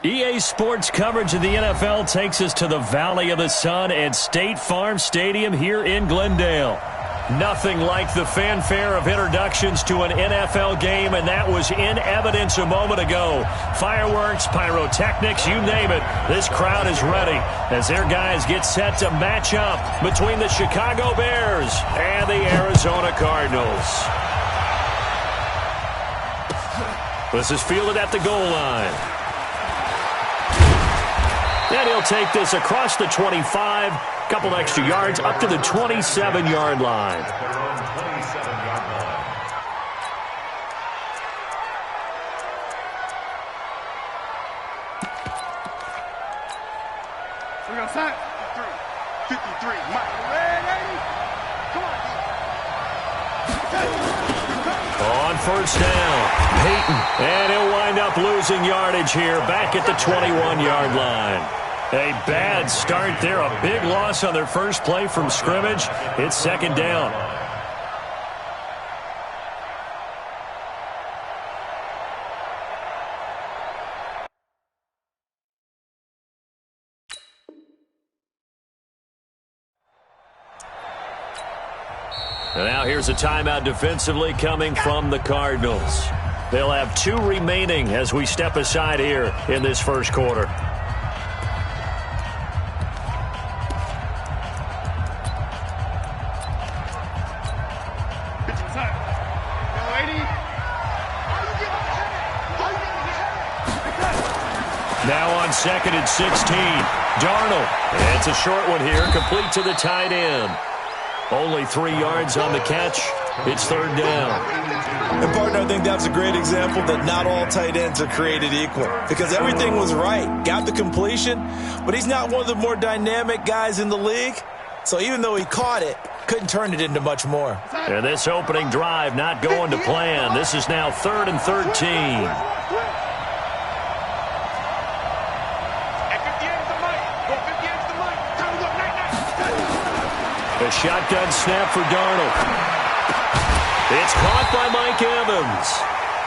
EA Sports coverage of the NFL takes us to the Valley of the Sun at State Farm Stadium here in Glendale. Nothing like the fanfare of introductions to an NFL game, and that was in evidence a moment ago. Fireworks, pyrotechnics, you name it. This crowd is ready as their guys get set to match up between the Chicago Bears and the Arizona Cardinals. This is fielded at the goal line. And he'll take this across the 25, couple extra yards, up to the 27-yard line. We're going to sign 53. Mike, ready? Come on. On first down, Peyton. And he'll wind up losing yardage here back at the 21-yard line. A bad start there, a big loss on their first play from scrimmage. It's second down. And now here's a timeout defensively coming from the Cardinals. They'll have 2 remaining as we step aside here in this first quarter. Now on second and 16, Darnold. It's a short one here, complete to the tight end. Only 3 yards on the catch. It's third down. And, partner, I think that's a great example that not all tight ends are created equal because everything was right. Got the completion, but he's not one of the more dynamic guys in the league. So even though he caught it, couldn't turn it into much more. And this opening drive not going to plan. This is now 3rd and 13. A shotgun snap for Darnold. It's caught by Mike Evans.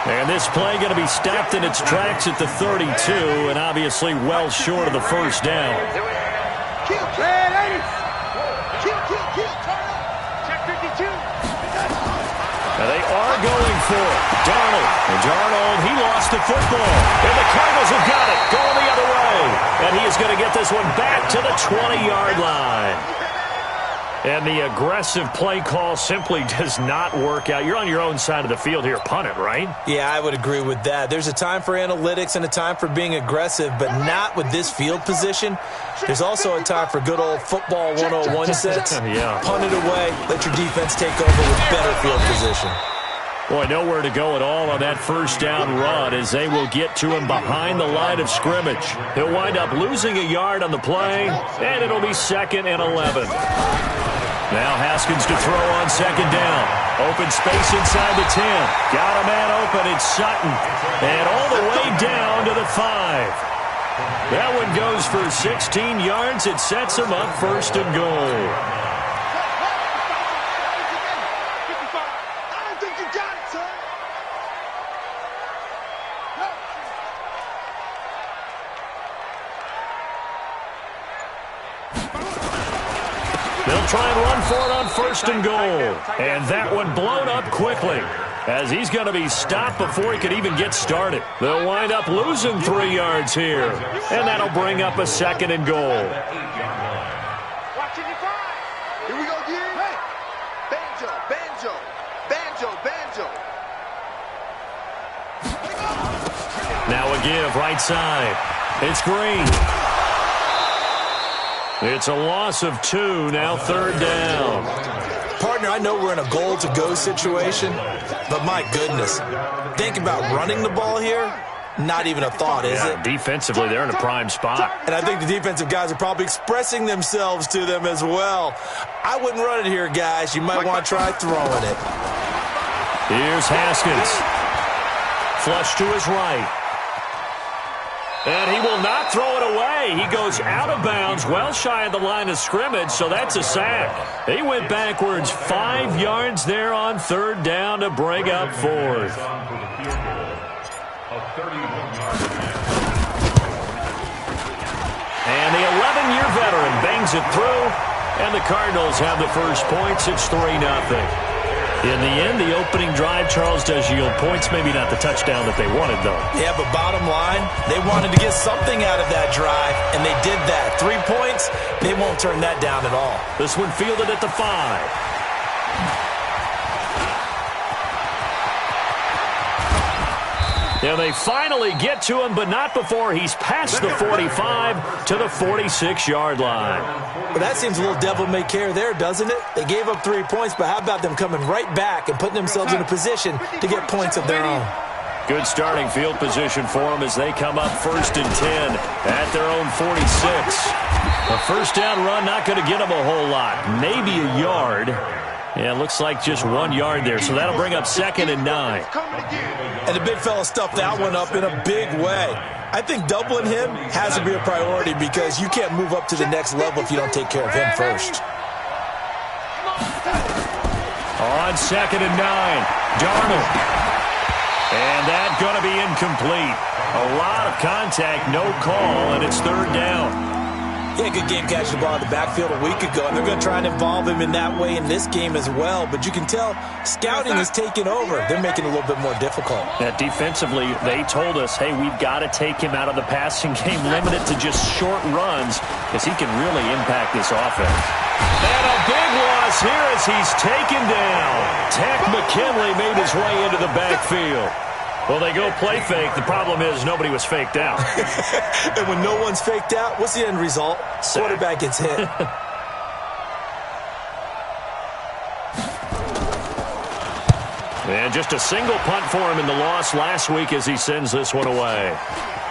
And this play going to be stopped in its tracks at the 32, and obviously well short of the first down. Now they are going for it. Darnold. And Darnold, he lost the football. And the Cardinals have got it. Going the other way. And he is going to get this one back to the 20-yard line. And the aggressive play call simply does not work out. You're on your own side of the field here. Punt it, right? Yeah, I would agree with that. There's a time for analytics and a time for being aggressive, but not with this field position. There's also a time for good old football 101 sets. Yeah. Punt it away. Let your defense take over with better field position. Boy, nowhere to go at all on that first down run as they will get to him behind the line of scrimmage. He'll wind up losing a yard on the play, and it'll be 2nd and 11. Now Haskins to throw on second down. Open space inside the 10. Got a man open. It's Sutton. And all the way down to the 5. That one goes for 16 yards. It sets him up 1st and goal. They'll try and run for it on 1st and goal. And that one blown up quickly as he's going to be stopped before he could even get started. They'll wind up losing 3 yards here. And that'll bring up a 2nd and goal. Here we go again. Hey. Banjo, banjo, banjo, banjo. Now a give right side. It's Green. It's a loss of 2, now 3rd down. Partner, I know we're in a goal-to-go situation, but my goodness, think about running the ball here. Not even a thought, is it? Defensively, they're in a prime spot. And I think the defensive guys are probably expressing themselves to them as well. I wouldn't run it here, guys. You might want to try throwing it. Here's Haskins. Flush to his right. And he will not throw it away. He goes out of bounds, well shy of the line of scrimmage, so that's a sack. He went backwards 5 yards there on 3rd down to bring up 4th. And the 11-year veteran bangs it through, and the Cardinals have the first points. It's 3-0. In the end, the opening drive, Charles, does yield points. Maybe not the touchdown that they wanted, though. Yeah, but bottom line, they wanted to get something out of that drive, and they did that. 3 points, they won't turn that down at all. This one fielded at the 5. And they finally get to him, but not before he's past the 45 to the 46-yard line. But that seems a little devil-may-care there, doesn't it? They gave up 3 points, but how about them coming right back and putting themselves in a position to get points of their own? Good starting field position for them as they come up 1st and 10 at their own 46. A first down run not going to get them a whole lot. Maybe a yard. Yeah, it looks like just 1 yard there, so that'll bring up 2nd and 9. And the big fella stuffed that one up in a big way. I think doubling him has to be a priority because you can't move up to the next level if you don't take care of him first. On 2nd and 9, Darnold. And that's going to be incomplete. A lot of contact, no call, and it's 3rd down. Yeah, good game catching the ball in the backfield a week ago, and they're going to try and involve him in that way in this game as well. But you can tell scouting is taking over. They're making it a little bit more difficult. Yeah, defensively, they told us, hey, we've got to take him out of the passing game, limit it to just short runs, because he can really impact this offense. And a big loss here as he's taken down. Tech McKinley made his way into the backfield. Well, they go play fake. The problem is nobody was faked out. And when no one's faked out, what's the end result? Quarterback gets hit. And just a single punt for him in the loss last week as he sends this one away.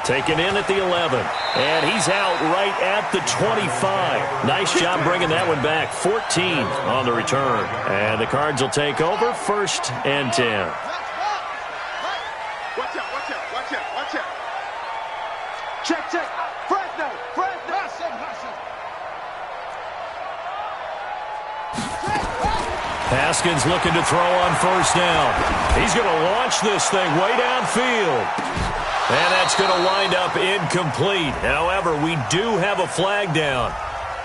Taken in at the 11. And he's out right at the 25. Nice job bringing that one back. 14 on the return. And the Cards will take over 1st and 10. Check. Fresno. Haskins looking to throw on 1st down. He's going to launch this thing way downfield. And that's going to wind up incomplete. However, we do have a flag down.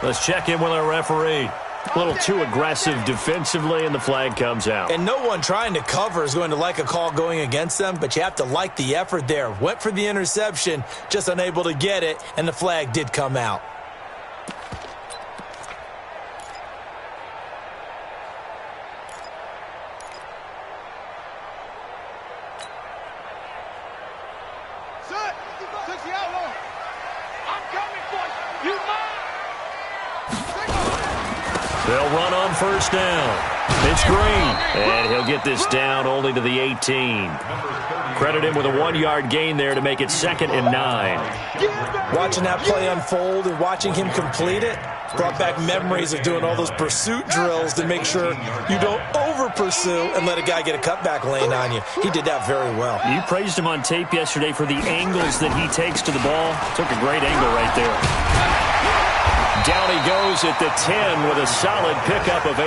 Let's check in with our referee. A little too aggressive defensively, and the flag comes out. And no one trying to cover is going to like a call going against them, but you have to like the effort there. Went for the interception, just unable to get it, and the flag did come out. They'll run on 1st down. It's Green, and he'll get this down only to the 18. Credit him with a 1-yard gain there to make it 2nd and 9. Watching that play unfold and watching him complete it brought back memories of doing all those pursuit drills to make sure you don't over-pursue and let a guy get a cutback lane on you. He did that very well. You praised him on tape yesterday for the angles that he takes to the ball. Took a great angle right there. Down he goes at the 10 with a solid pickup of 8.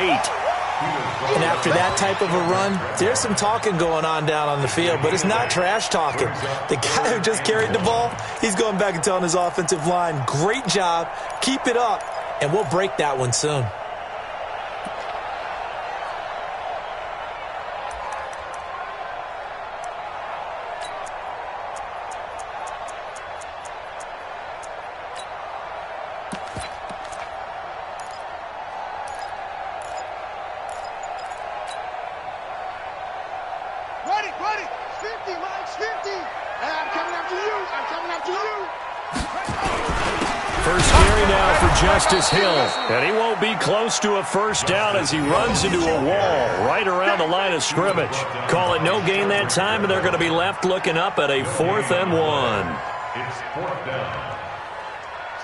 And after that type of a run, there's some talking going on down on the field, but it's not trash talking. The guy who just carried the ball, he's going back and telling his offensive line, great job, keep it up, and we'll break that one soon. Ready. 50, Mike, 50. I'm coming after you. First carry now for Justice Hill. And he won't be close to a first down as he runs into a wall right around the line of scrimmage. Call it no gain that time, and they're going to be left looking up at a 4th and 1. It's 4th down.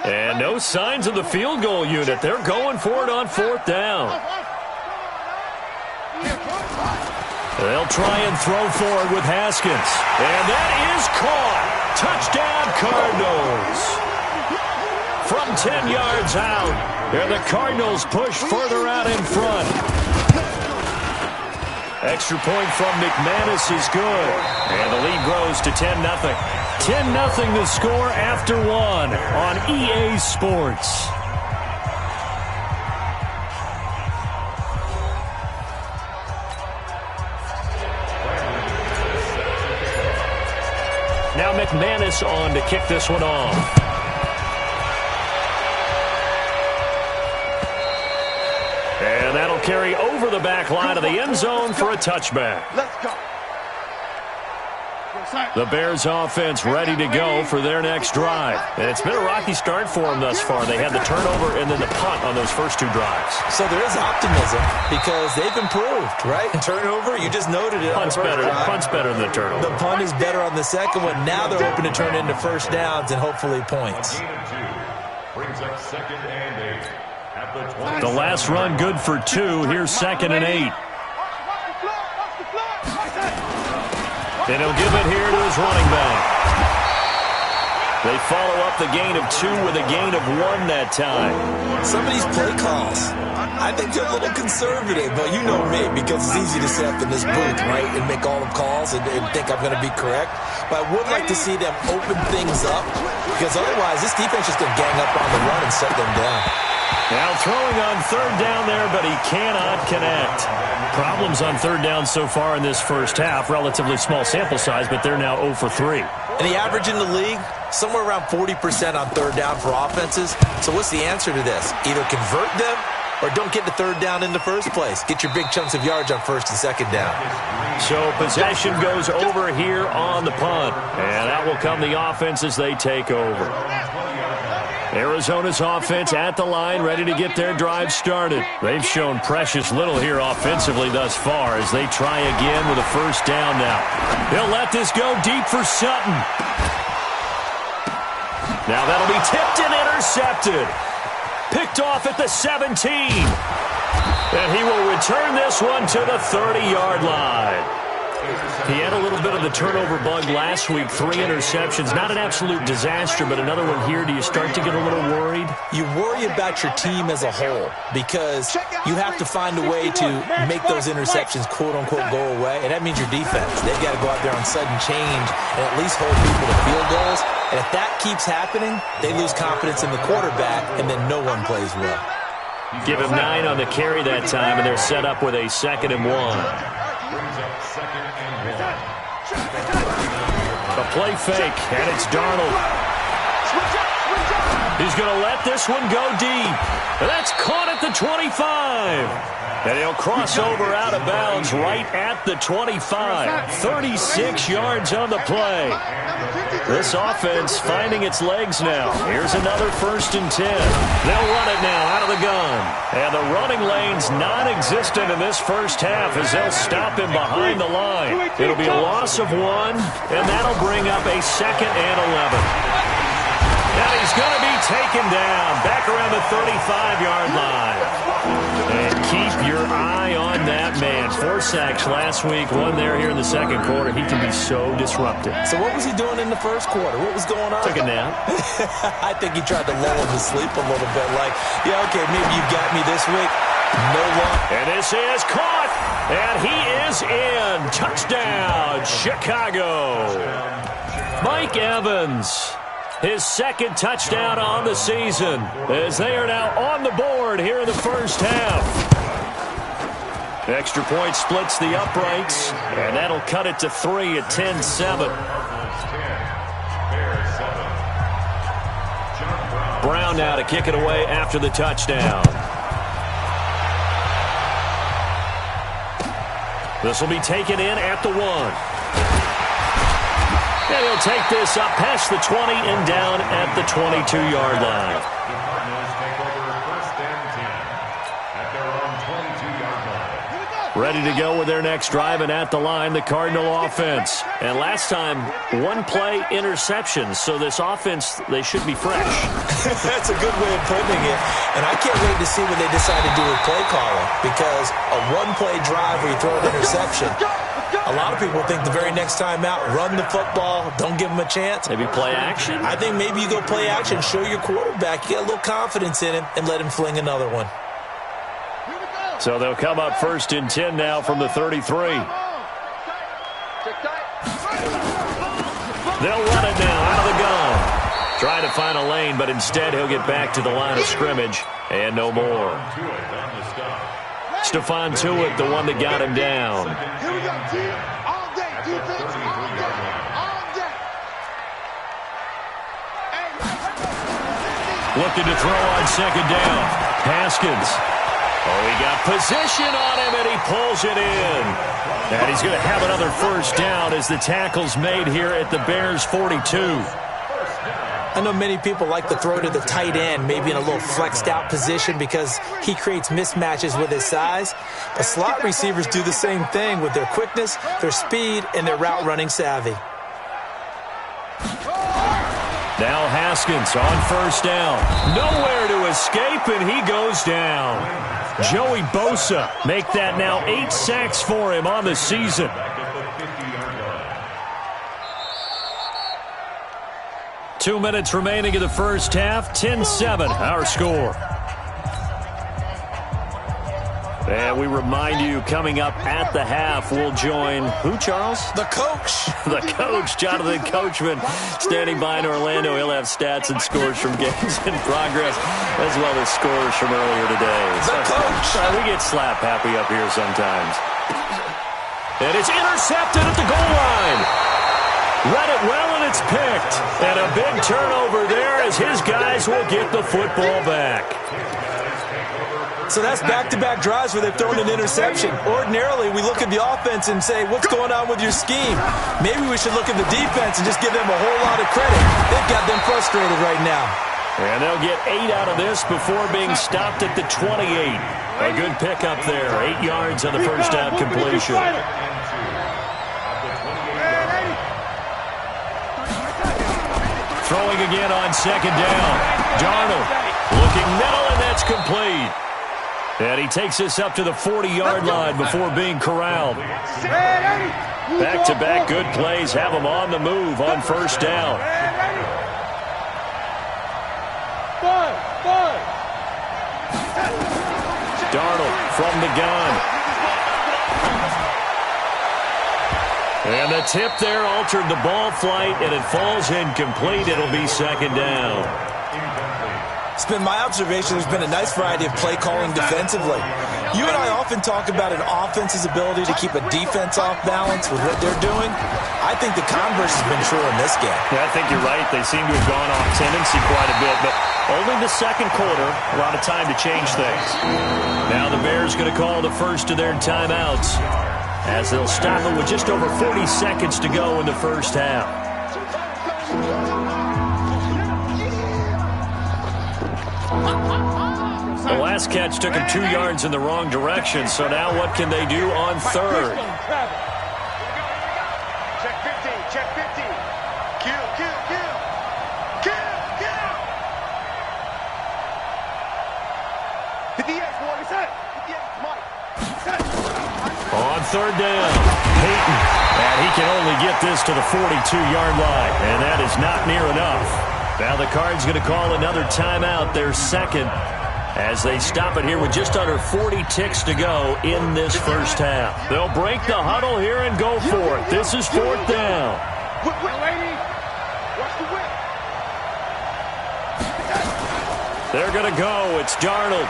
And no signs of the field goal unit. They're going for it on 4th down. They'll try and throw forward with Haskins. And that is caught. Touchdown, Cardinals. From 10 yards out, and the Cardinals push further out in front. Extra point from McManus is good. And the lead grows to 10-0. 10-0 the score after one on EA Sports. Now McManus on to kick this one off. And that'll carry over the back line of the end zone for a touchback. Let's go. The Bears offense ready to go for their next drive. And it's been a rocky start for them thus far. They had the turnover and then the punt on those first two drives. So there is optimism because they've improved, right? Turnover, you just noted it. Punt's better than the turnover. The punt is better on the second one. Now they're hoping to turn into first downs and hopefully points. Brings up 2nd and 8 at the 20. The last run good for 2. Here's 2nd and 8. And he'll give it here to his running back. They follow up the gain of 2 with a gain of 1 that time. Some of these play calls, I think they're a little conservative, but you know me, because it's easy to sit up in this booth, right, and make all the calls and think I'm going to be correct. But I would like to see them open things up, because otherwise this defense is going to gang up on the run and shut them down. Now throwing on 3rd down there, but he cannot connect. Problems on 3rd down so far in this first half. Relatively small sample size, but they're now 0 for 3. And the average in the league, somewhere around 40% on 3rd down for offenses. So what's the answer to this? Either convert them or don't get to 3rd down in the first place. Get your big chunks of yards on 1st and 2nd down. So possession goes over here on the punt. And out will come the offense as they take over. Arizona's offense at the line, ready to get their drive started. They've shown precious little here offensively thus far as they try again with a first down now. They'll let this go deep for Sutton. Now that'll be tipped and intercepted. Picked off at the 17. And he will return this one to the 30-yard line. He had a little bit of the turnover bug last week, 3 interceptions. Not an absolute disaster, but another one here. Do you start to get a little worried? You worry about your team as a whole because you have to find a way to make those interceptions, quote-unquote, go away, and that means your defense. They've got to go out there on sudden change and at least hold people to field goals. And if that keeps happening, they lose confidence in the quarterback, and then no one plays well. Give him 9 on the carry that time, and they're set up with a 2nd and 1. A play fake, and it's Darnold. He's going to let this one go deep. And that's caught at the 25. And he'll cross over out of bounds right at the 25. 36 yards on the play. This offense finding its legs now. Here's another 1st and 10. They'll run it now out of the gun. And the running lane's non-existent in this first half as they'll stop him behind the line. It'll be a loss of 1, and that'll bring up a 2nd and 11. And he's going to be taken down back around the 35-yard line. And keep your eye on that man. 4 sacks last week, 1 there here in the second quarter. He can be so disruptive. So what was he doing in the first quarter? What was going on? Took a nap. I think he tried to lull him to sleep a little bit. Like, yeah, okay, maybe you got me this week. No luck. And this is caught. And he is in. Touchdown, Chicago. Mike Evans. His 2nd touchdown on the season as they are now on the board here in the first half. Extra point splits the uprights, and that'll cut it to 3 at 10-7. Brown now to kick it away after the touchdown. This will be taken in at the 1. And he'll take this up past the 20 and down at the 22-yard line. Ready to go with their next drive, and at the line, the Cardinal offense. And last time, 1-play interception, so this offense, they should be fresh. That's a good way of putting it. And I can't wait to see what they decide to do with play calling, because a 1-play drive where you throw an interception, a lot of people think the very next time out, run the football, don't give them a chance. Maybe play action? I think maybe you go play action, show your quarterback, you get a little confidence in him, and let him fling another one. So they'll come up 1st and 10 now from the 33. They'll run it now out of the gun. Trying to find a lane, but instead he'll get back to the line of scrimmage and no more. Stephon Tuitt, the one that got him down. Here we go, team. All day, defense, all day, all day. Looking to throw on second down. Haskins. Oh, he got position on him, and he pulls it in. And he's going to have another first down as the tackle's made here at the Bears' 42. I know many people like to throw to the tight end, maybe in a little flexed out position because he creates mismatches with his size. But slot receivers do the same thing with their quickness, their speed, and their route running savvy. Now Haskins on first down. Nowhere to escape, and he goes down. Joey Bosa make that now 8 sacks for him on the season. Two minutes remaining in the first half. 10-7, our score. And we remind you, coming up at the half, we'll join who, Charles? The coach. The coach, Jonathan Coachman, standing by in Orlando. He'll have stats and scores from games in progress, as well as scores from earlier today. The coach. We get slap happy up here sometimes. And it's intercepted at the goal line. Read it well, and it's picked. And a big turnover there as his guys will get the football back. So that's back-to-back drives where they've thrown an interception. Ordinarily, we look at the offense and say, what's going on with your scheme? Maybe we should look at the defense and just give them a whole lot of credit. They've got them frustrated right now. And they'll get 8 out of this before being stopped at the 28. A good pickup there. 8 yards on the first down completion. Throwing again on second down. Darnold looking middle, and that's complete. And he takes us up to the 40-yard line before being corralled. Back-to-back good plays have him on the move on first down. Darnold from the gun. And the tip there altered the ball flight, and it falls incomplete. It'll be second down. It's been my observation there's been a nice variety of play calling defensively. You and I often talk about an offense's ability to keep a defense off balance with what they're doing. I think the converse has been true in this game. Yeah, I think you're right. They seem to have gone off tendency quite a bit, but only the second quarter, a lot of time to change things. Now the Bears going to call the first of their timeouts as they'll stop it with just over 40 seconds to go in the first half. The last catch took him 2 yards in the wrong direction, so now what can they do on third? Check 15, check 15. Kill, kill, kill. Kill, kill. 58, boy, set. 58, Mike. Set. On third down, Peyton. And he can only get this to the 42-yard line, and that is not near enough. Now the Cards going to call another timeout, their second, as they stop it here with just under 40 ticks to go in this first half. They'll break the huddle here and go for it. This is fourth down. They're going to go. It's Darnold.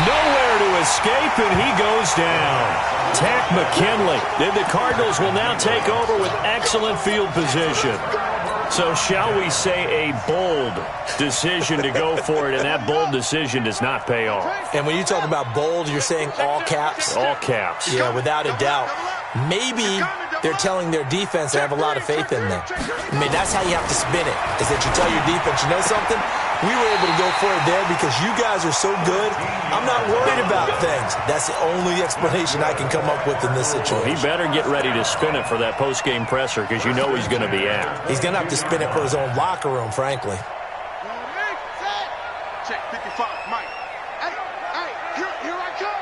Nowhere to escape, and he goes down. Tack McKinley. The Cardinals will now take over with excellent field position. So shall we say a bold decision to go for it, and that bold decision does not pay off. And when you talk about bold, you're saying all caps? All caps. Yeah, without a doubt. Maybe they're telling their defense they have a lot of faith in them. I mean, that's how you have to spin it, is that you tell your defense, you know something? We were able to go for it there because you guys are so good. I'm not worried about things. That's the only explanation I can come up with in this situation. He better get ready to spin it for that post-game presser because you know he's going to be at. He's going to have to spin it for his own locker room, frankly. Check 55, Mike. Hey, here I come.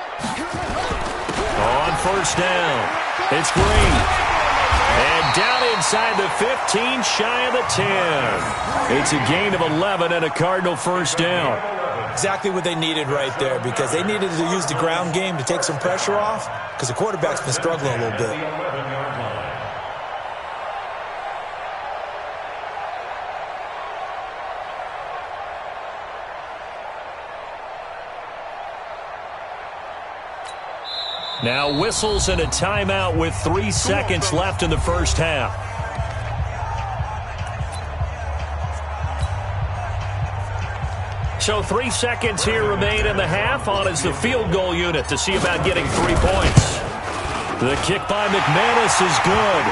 On first down, it's Green. And down inside the 15, shy of the 10. It's a gain of 11 and a Cardinal first down. Exactly what they needed right there because they needed to use the ground game to take some pressure off because the quarterback's been struggling a little bit. Now whistles and a timeout with 3 seconds left in the first half. So 3 seconds here remain in the half. On is the field goal unit to see about getting 3 points. The kick by McManus is good.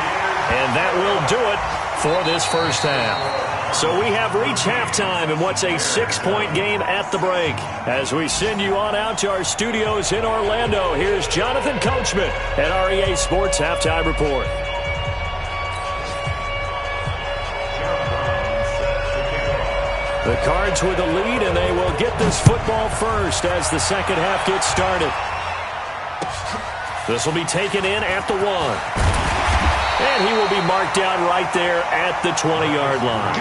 And that will do it for this first half. So we have reached halftime in what's a 6-point game at the break. As we send you on out to our studios in Orlando, here's Jonathan Coachman at REA Sports Halftime Report. The Cards with the lead, and they will get this football first as the second half gets started. This will be taken in at the 1. And he will be marked down right there at the 20-yard line.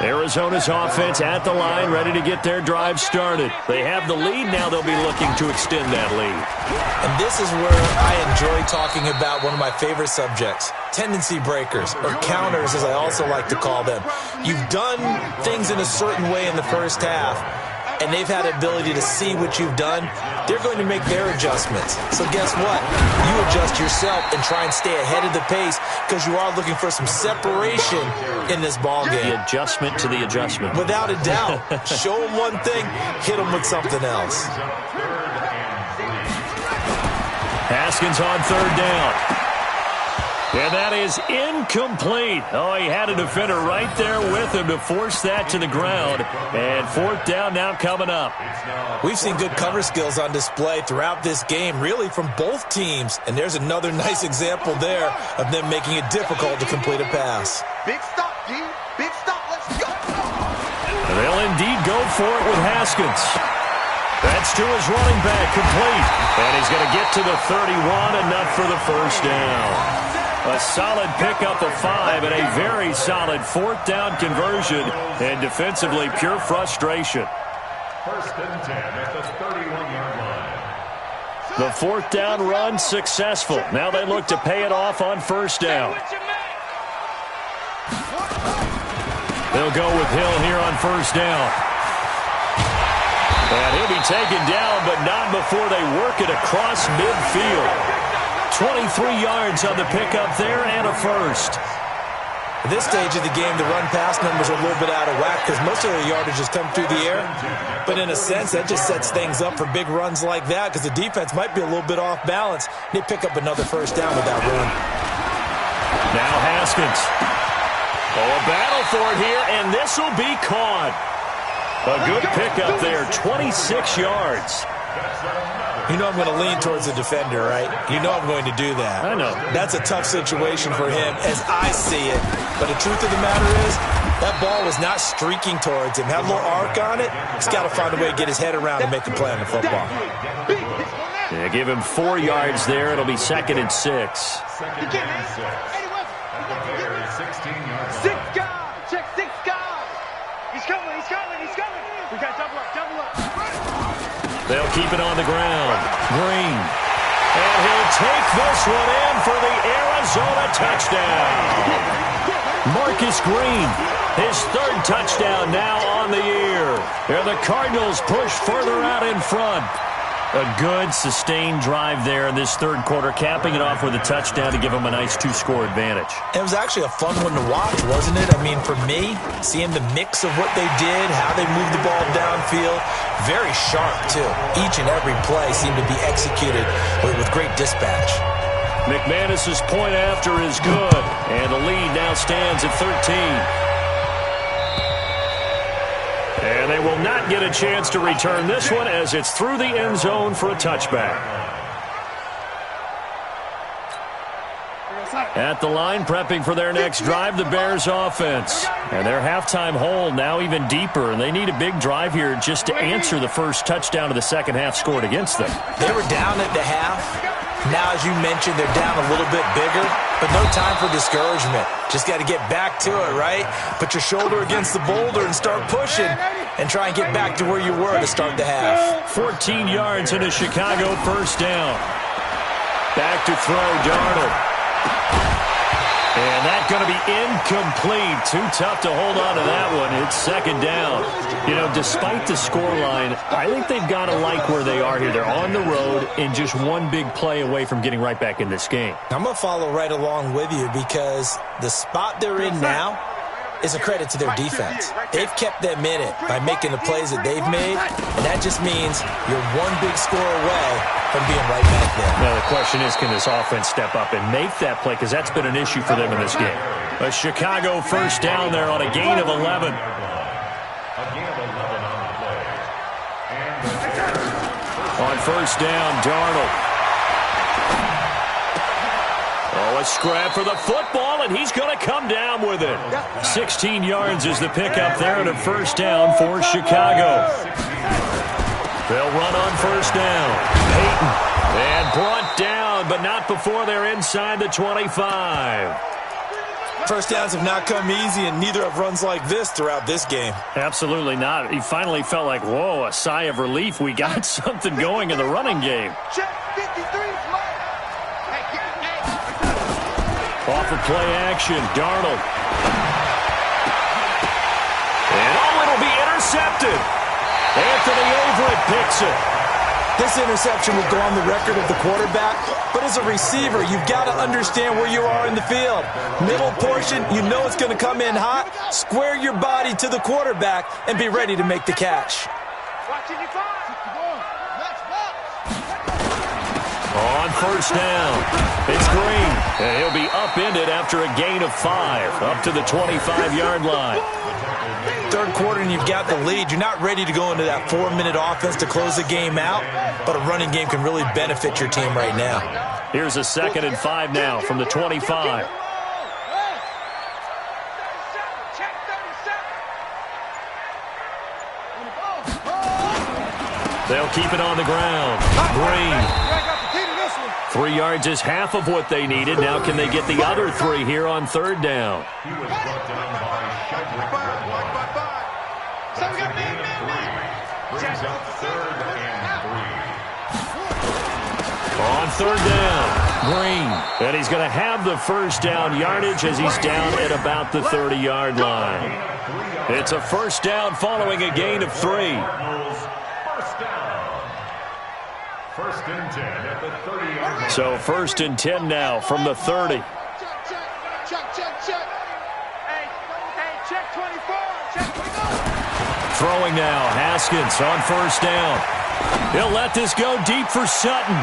Arizona's offense at the line, ready to get their drive started. They have the lead. Now they'll be looking to extend that lead. And this is where I enjoy talking about one of my favorite subjects, tendency breakers, or counters as I also like to call them. You've done things in a certain way in the first half, and they've had the ability to see what you've done. They're going to make their adjustments. So guess what? You adjust yourself and try and stay ahead of the pace because you are looking for some separation in this ball game. The adjustment to the adjustment. Without a doubt. Show them one thing, hit them with something else. Haskins on third down. And that is incomplete. Oh, he had a defender right there with him to force that to the ground. And fourth down now coming up. We've seen good cover skills on display throughout this game, really from both teams. And there's another nice example there of them making it difficult to complete a pass. Big stop, D. Big stop. Let's go. They'll indeed go for it with Haskins. That's to his running back, complete. And he's going to get to the 31, enough for the first down. A solid pickup of 5 and a very solid fourth down conversion, and defensively pure frustration. First and 10 at the 31-yard line. The fourth down run successful. Now they look to pay it off on first down. They'll go with Hill here on first down. And he'll be taken down, but not before they work it across midfield. 23 yards on the pickup there and a first. At this stage of the game, the run-pass numbers are a little bit out of whack because most of the yardage has come through the air. But in a sense, that just sets things up for big runs like that because the defense might be a little bit off balance. They pick up another first down with that run. Now Haskins. Oh, a battle for it here, and this will be caught. A good pickup there, 26 yards. You know I'm going to lean towards the defender, right? You know I'm going to do that. I know. That's a tough situation for him as I see it. But the truth of the matter is, that ball was not streaking towards him. Had a little arc on it. He's got to find a way to get his head around and make a play on the football. Yeah, give him 4 yards there. It'll be 2nd and 6. Second and 6. At the very 16-yard line. 6 guys. Check 6 guys. He's coming. He's coming. He's coming. We got double up. Double up. They'll keep it on the ground. Green. And he'll take this one in for the Arizona touchdown. Marcus Green, his 3rd touchdown now on the year. And the Cardinals push further out in front. A good, sustained drive there in this third quarter, capping it off with a touchdown to give them a nice 2-score advantage. It was actually a fun one to watch, wasn't it? I mean, for me, seeing the mix of what they did, how they moved the ball downfield, very sharp, too. Each and every play seemed to be executed with great dispatch. McManus's point after is good, and the lead now stands at 13. And they will not get a chance to return this one as it's through the end zone for a touchback. At the line, prepping for their next drive, the Bears offense. And their halftime hole now even deeper, and they need a big drive here just to answer the first touchdown of the second half scored against them. They were down at the half. Now, as you mentioned, they're down a little bit bigger, but no time for discouragement. Just got to get back to it, right? Put your shoulder against the boulder and start pushing and try and get back to where you were to start the half. 14 yards in a Chicago first down. Back to throw, Darnold. And that's going to be incomplete. Too tough to hold on to that one. It's second down. You know, despite the scoreline, I think they've got to like where they are here. They're on the road and just one big play away from getting right back in this game. I'm going to follow right along with you because the spot they're in now is a credit to their defense. They've kept them in it by making the plays that they've made, and that just means you're one big score away from being right back there. Now, the question is, can this offense step up and make that play? Because that's been an issue for them in this game. A Chicago first down there on a gain of 11. On first down, Darnold. Oh, a scrap for the football, and he's going to come down with it. 16 yards is the pickup there, and a first down for Chicago. They'll run on first down. Peyton. And brought down, but not before they're inside the 25. First downs have not come easy, and neither have runs like this throughout this game. Absolutely not. He finally felt like, whoa, a sigh of relief. We got something going in the running game. Check 53. Off of play action, Darnold. And it'll be intercepted. Anthony Overett picks it. This interception will go on the record of the quarterback, but as a receiver, you've got to understand where you are in the field. Middle portion, you know it's going to come in hot. Square your body to the quarterback and be ready to make the catch. On first down, it's Green, and he'll be upended after a gain of 5, up to the 25-yard line. Third quarter, and you've got the lead. You're not ready to go into that 4-minute offense to close the game out, but a running game can really benefit your team right now. Here's a 2nd and 5 now from the 25. They'll keep it on the ground. Green. 3 yards is half of what they needed. Now can they get the other 3 here on third down? He was brought down by brings up 3rd and 3. On third down, Green. And he's going to have the first down yardage as he's down at about the 30-yard line. It's a first down following a gain of 3. First down. First and 10 at the 30-yard line. So first and 10 now from the 30. Check 24. Check 24. Throwing now, Haskins on first down. He'll let this go deep for Sutton.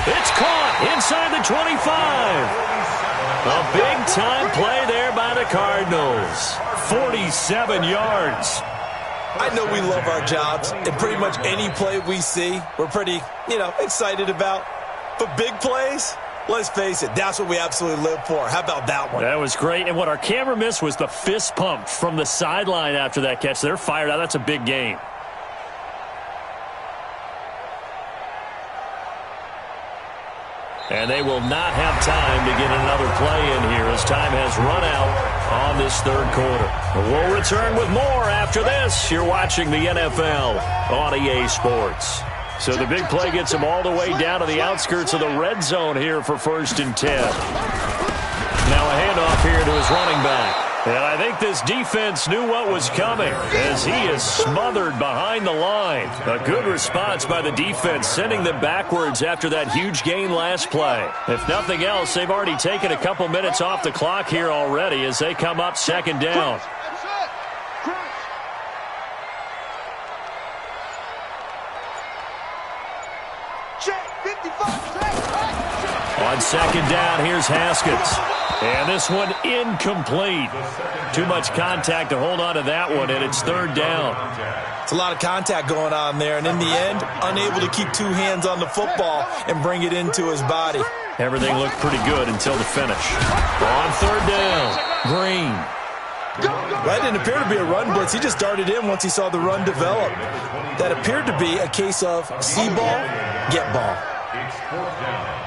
It's caught inside the 25. A big-time play there by the Cardinals. 47 yards. I know we love our jobs, and pretty much any play we see, we're pretty, excited about. But big plays, let's face it, that's what we absolutely live for. How about that one? That was great. And what our camera missed was the fist pump from the sideline after that catch. They're fired out. That's a big game. And they will not have time to get another play in here as time has run out on this third quarter. We'll return with more after this. You're watching the NFL on EA Sports. So the big play gets them all the way down to the outskirts of the red zone here for first and 10. Now a handoff here to his running back. And I think this defense knew what was coming as he is smothered behind the line. A good response by the defense, sending them backwards after that huge gain last play. If nothing else, they've already taken a couple minutes off the clock here already as they come up second down. On second down, here's Haskins. And this one incomplete. Too much contact to hold on to that one, and it's third down. It's a lot of contact going on there, and in the end, unable to keep 2 hands on the football and bring it into his body. Everything looked pretty good until the finish. On third down, Green. That didn't appear to be a run blitz. He just darted in once he saw the run develop. That appeared to be a case of see ball, get ball. It's 4th down.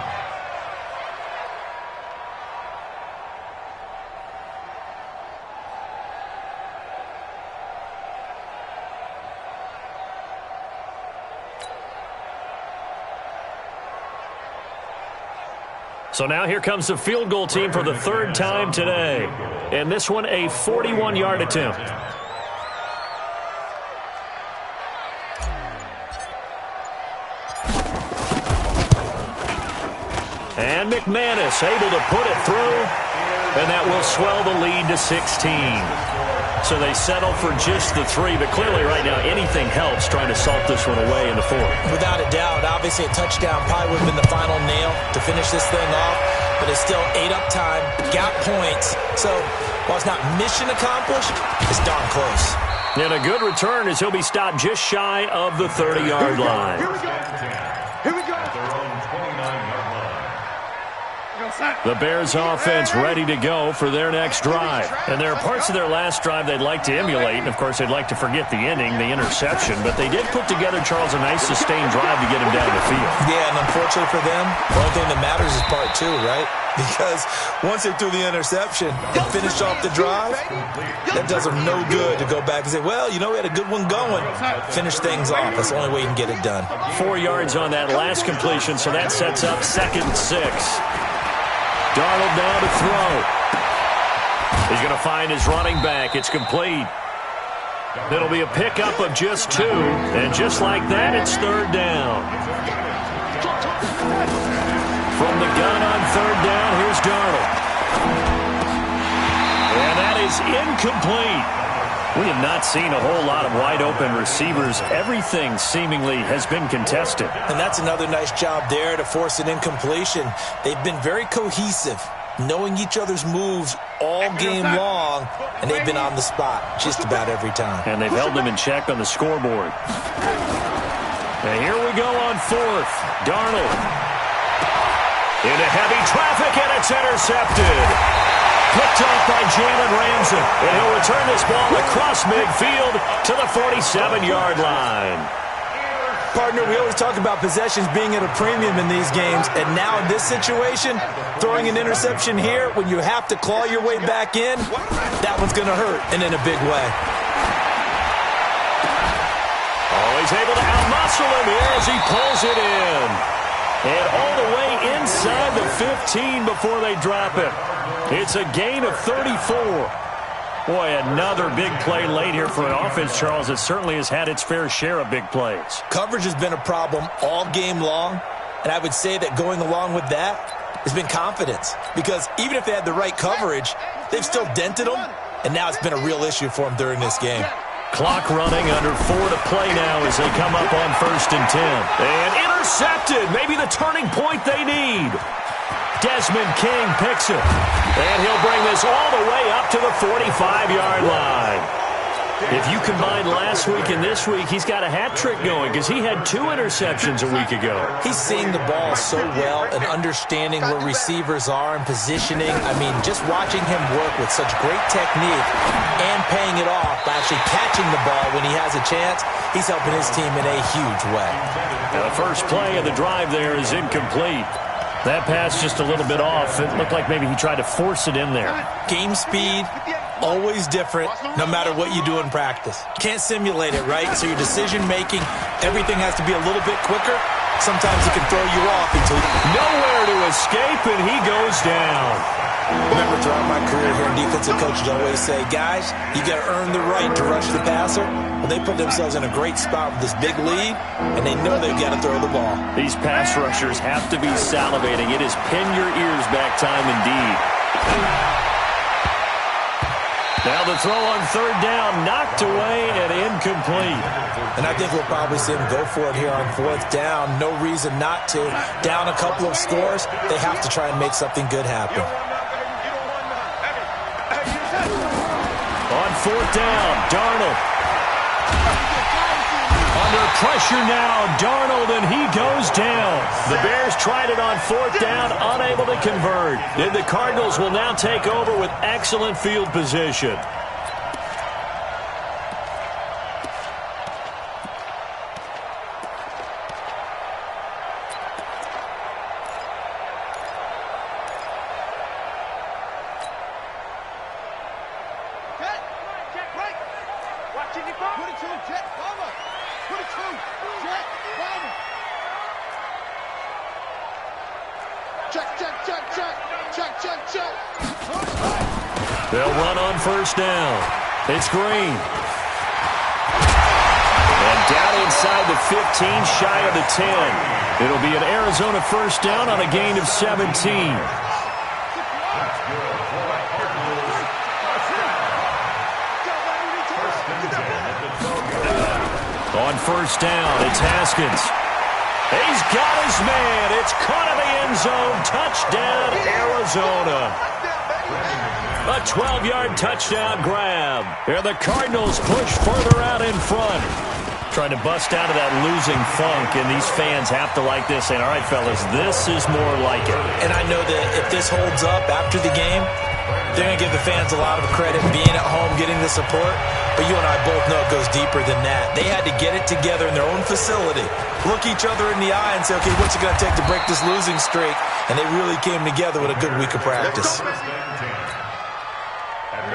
So now here comes the field goal team for the third time today. And this one a 41-yard attempt. And McManus able to put it through. And that will swell the lead to 16. So they settle for just the 3, but clearly right now anything helps trying to salt this one away in the 4th. Without a doubt, obviously a touchdown probably would have been the final nail to finish this thing off, but it's still 8 up time, got points. So while it's not mission accomplished, it's darn close. And a good return as he'll be stopped just shy of the 30-yard line. Here we go. Here we go. The Bears offense ready to go for their next drive. And there are parts of their last drive they'd like to emulate. And, of course, they'd like to forget the inning, the interception. But they did put together, Charles, a nice sustained drive to get him down the field. Yeah, and unfortunately for them, the only thing that matters is part 2, right? Because once they threw the interception and finished off the drive, that does them no good to go back and say, well, you know, we had a good one going. Finish things off. That's the only way you can get it done. 4 yards on that last completion, so that sets up 2nd and 6. Darnold now to throw. He's going to find his running back. It's complete. It'll be a pickup of just 2. And just like that, it's 3rd down. From the gun on 3rd down, here's Darnold. And that is incomplete. We have not seen a whole lot of wide-open receivers. Everything seemingly has been contested. And that's another nice job there to force an incompletion. They've been very cohesive, knowing each other's moves all game long, and they've been on the spot just about every time. And they've held them in check on the scoreboard. And here we go on 4th. Darnold into heavy traffic, and it's intercepted. Picked off by Jalen Ramsey, and he'll return this ball across midfield to the 47-yard line. Partner, we always talk about possessions being at a premium in these games, and now in this situation, throwing an interception here when you have to claw your way back in, that one's going to hurt, and in a big way. Oh, he's able to outmuscle him here as he pulls it in. And all the way inside the 15 before they drop it. It's a gain of 34. Boy, another big play late here for an offense, Charles, that certainly has had its fair share of big plays. Coverage has been a problem all game long, and I would say that going along with that has been confidence. Because even if they had the right coverage, they've still dented them, and now it's been a real issue for them during this game. Clock running, under 4 to play now as they come up on 1st and 10. And intercepted, maybe the turning point they need. Desmond King picks it. And he'll bring this all the way up to the 45-yard line. If you combine last week and this week, he's got a hat trick going because he had 2 interceptions a week ago. He's seeing the ball so well and understanding where receivers are and positioning. I mean, just watching him work with such great technique and paying it off by actually catching the ball when he has a chance, he's helping his team in a huge way. Now the first play of the drive there is incomplete. That pass just a little bit off. It looked like maybe he tried to force it in there. Game speed, always different, no matter what you do in practice. Can't simulate it, right? So your decision-making, everything has to be a little bit quicker. Sometimes it can throw you off until nowhere to escape, and he goes down. Remember, throughout my career here, defensive coaches always say, guys, you got to earn the right to rush the passer. Well, they put themselves in a great spot with this big lead, and they know they've got to throw the ball. These pass rushers have to be salivating. It is pin your ears back time indeed. Now the throw on 3rd down, knocked away and incomplete. And I think we'll probably see him go for it here on 4th down. No reason not to. Down a couple of scores, they have to try and make something good happen. On 4th down, Darnold. Under pressure now, Darnold, and he goes down. The Bears tried it on 4th down, unable to convert. And the Cardinals will now take over with excellent field position. Check. They'll run on first down. It's Green. And down inside the 15, shy of the 10. It'll be an Arizona first down on a gain of 17. On first down, it's Haskins. He's got his man. It's caught in the end zone. Touchdown, Arizona. A 12-yard touchdown grab. And the Cardinals push further out in front. Trying to bust out of that losing funk, and these fans have to like this, saying, all right, fellas, this is more like it. And I know that if this holds up after the game, they're going to give the fans a lot of credit being at home, getting the support. But you and I both know it goes deeper than that. They had to get it together in their own facility, look each other in the eye and say, okay, what's it going to take to break this losing streak? And they really came together with a good week of practice.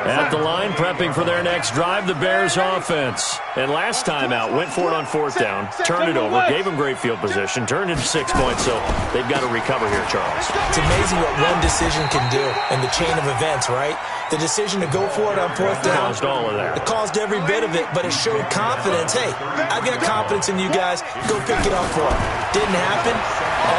At the line, prepping for their next drive, the Bears offense. And last time out, went for it on fourth down, turned it over, gave them great field position, turned into 6 points, so they've got to recover here, Charles. It's amazing what one decision can do in the chain of events, right? The decision to go for it on fourth down. Caused all of that. It caused every bit of it, but it showed confidence. Hey, I've got confidence in you guys. Go pick it up for it. Didn't happen.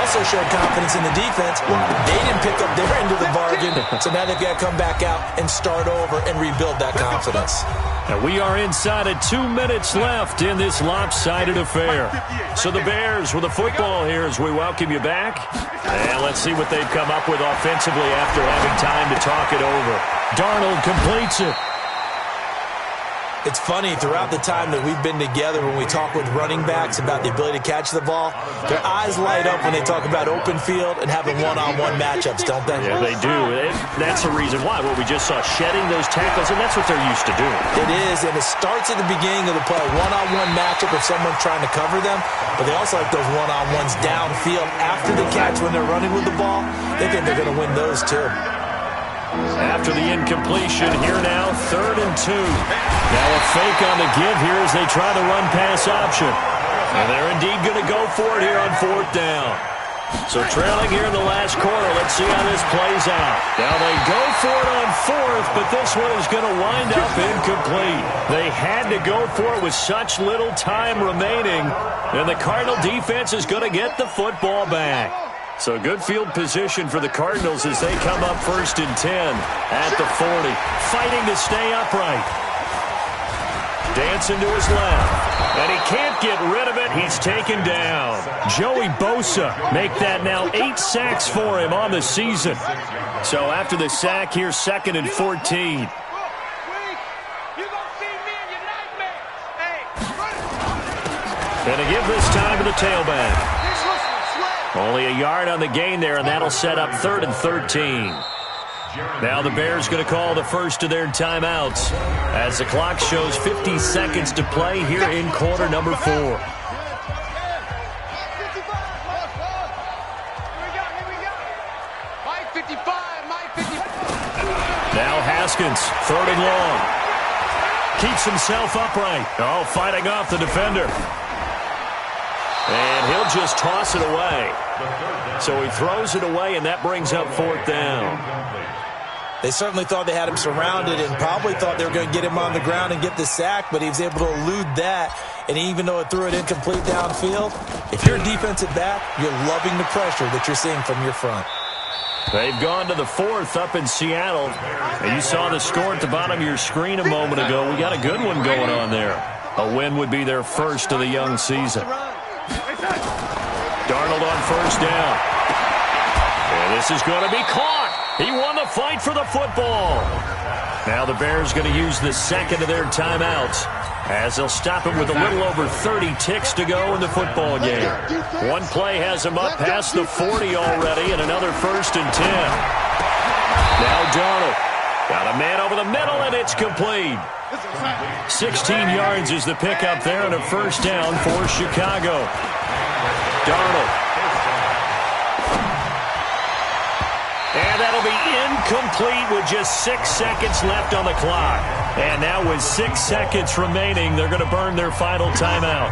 Also showed confidence in the defense. They didn't pick up their end of the bargain, so now they've got to come back out and start over and rebuild that confidence. And we are inside of 2 minutes left in this lopsided affair. So the Bears with the football here as we welcome you back. And let's see what they've come up with offensively after having time to talk it over. Darnold completes it. It's funny, throughout the time that we've been together, when we talk with running backs about the ability to catch the ball, their eyes light up when they talk about open field and having one-on-one matchups, don't they? Yeah, they do. That's the reason why. What we just saw, shedding those tackles, and that's what they're used to doing. It is, and it starts at the beginning of the play. One-on-one matchup if someone's trying to cover them, but they also like those one-on-ones downfield after the catch when they're running with the ball. They think they're going to win those, too. After the incompletion, here now, 3rd and 2. Now a fake on the give here as they try the run-pass option. And they're indeed going to go for it here on 4th down. So trailing here in the last quarter, let's see how this plays out. Now they go for it on 4th, but this one is going to wind up incomplete. They had to go for it with such little time remaining, and the Cardinal defense is going to get the football back. So good field position for the Cardinals as they come up 1st and 10 at the 40. Fighting to stay upright. Dancing to his left. And he can't get rid of it. He's taken down. Joey Bosa make that now 8 sacks for him on the season. So after the sack here, 2nd and 14. And to give this time to the tailback. Only a yard on the gain there, and that'll set up 3rd and 13. Now the Bears going to call the first of their timeouts as the clock shows 50 seconds to play here in quarter number 4. Now Haskins, 3rd and long. Keeps himself upright. Oh, fighting off the defender. And he'll just toss it away. So he throws it away, and that brings up 4th down. They certainly thought they had him surrounded and probably thought they were going to get him on the ground and get the sack, but he was able to elude that. And even though it threw it incomplete downfield, if you're a defensive back, you're loving the pressure that you're seeing from your front. They've gone to the 4th up in Seattle. And you saw the score at the bottom of your screen a moment ago. We got a good one going on there. A win would be their first of the young season. Darnold on 1st down. And this is going to be caught. He won the fight for the football. Now the Bears going to use the 2nd of their timeouts as they'll stop him with a little over 30 ticks to go in the football game. One play has him up past the 40 already, and another 1st and 10. Now Darnold got a man over the middle, and it's complete. 16 yards is the pickup there, and a 1st down for Chicago. Darnold. And that'll be incomplete with just 6 seconds left on the clock. And now with 6 seconds remaining, they're going to burn their final timeout.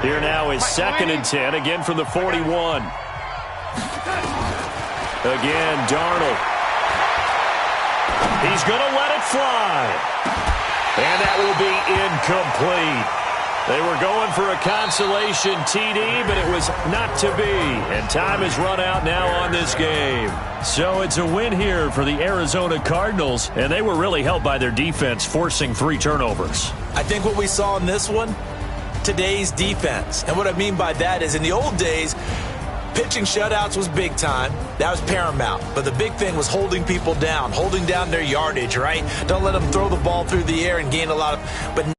Here now is 2nd and 10, again from the 41. Again, Darnold. He's going to let it fly. And that will be incomplete. They were going for a consolation TD, but it was not to be. And time has run out now on this game. So it's a win here for the Arizona Cardinals, and they were really helped by their defense, forcing 3 turnovers. I think what we saw in this one, today's defense. And what I mean by that is in the old days, pitching shutouts was big time. That was paramount. But the big thing was holding people down, holding down their yardage, right? Don't let them throw the ball through the air and gain a lot of... But